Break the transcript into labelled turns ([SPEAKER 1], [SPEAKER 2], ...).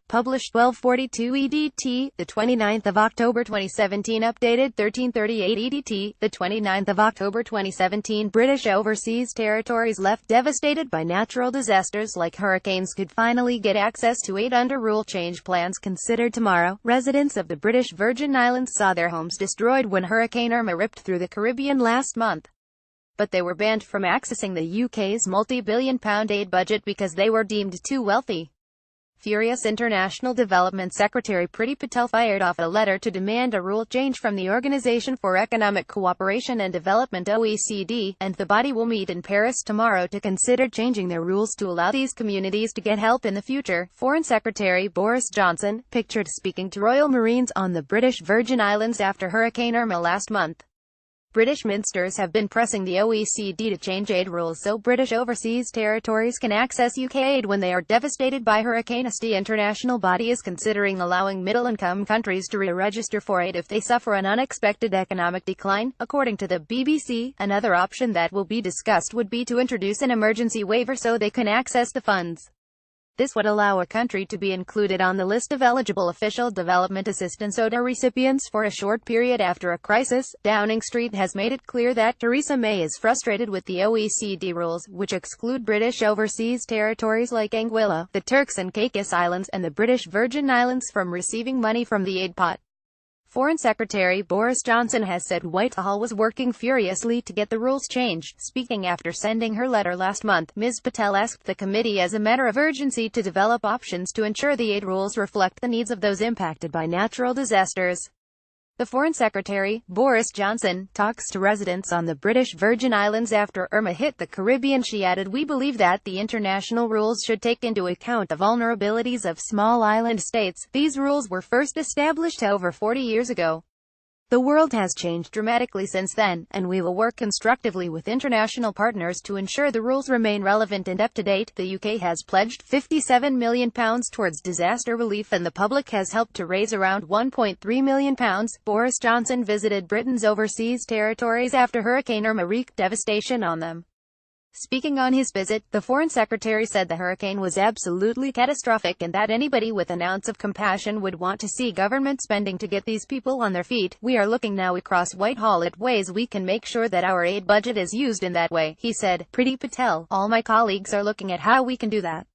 [SPEAKER 1] Published 12:42 EDT, the 29th of October 2017. Updated 13:38 EDT, the 29th of October 2017. British overseas territories left devastated by natural disasters like hurricanes could finally get access to aid under rule change plans considered tomorrow. Residents of the British Virgin Islands saw their homes destroyed when Hurricane Irma ripped through the Caribbean last month, but they were banned from accessing the UK's multi-billion-pound aid budget because they were deemed too wealthy. Furious International Development Secretary Priti Patel fired off a letter to demand a rule change from the Organisation for Economic Cooperation and Development (OECD), and the body will meet in Paris tomorrow to consider changing their rules to allow these communities to get help in the future. Foreign Secretary Boris Johnson, pictured speaking to Royal Marines on the British Virgin Islands after Hurricane Irma last month. British ministers have been pressing the OECD to change aid rules so British overseas territories can access UK aid when they are devastated by hurricane. The international body is considering allowing middle-income countries to re-register for aid if they suffer an unexpected economic decline, according to the BBC. Another option that will be discussed would be to introduce an emergency waiver so they can access the funds. This would allow a country to be included on the list of eligible official development assistance (ODA) recipients for a short period after a crisis. Downing Street has made it clear that Theresa May is frustrated with the OECD rules, which exclude British overseas territories like Anguilla, the Turks and Caicos Islands, and the British Virgin Islands from receiving money from the aid pot. Foreign Secretary Boris Johnson has said Whitehall was working furiously to get the rules changed. Speaking after sending her letter last month, Ms. Patel asked the committee as a matter of urgency to develop options to ensure the aid rules reflect the needs of those impacted by natural disasters. The Foreign Secretary, Boris Johnson, talks to residents on the British Virgin Islands after Irma hit the Caribbean. She added, "We believe that the international rules should take into account the vulnerabilities of small island states. These rules were first established over 40 years ago. The world has changed dramatically since then, and we will work constructively with international partners to ensure the rules remain relevant and up-to-date." The UK has pledged £57 million towards disaster relief and the public has helped to raise around £1.3 million. Boris Johnson visited Britain's overseas territories after Hurricane Irma wreaked devastation on them. Speaking on his visit, the Foreign Secretary said the hurricane was absolutely catastrophic and that anybody with an ounce of compassion would want to see government spending to get these people on their feet. "We are looking now across Whitehall at ways we can make sure that our aid budget is used in that way," he said. Priti Patel, "All my colleagues are looking at how we can do that.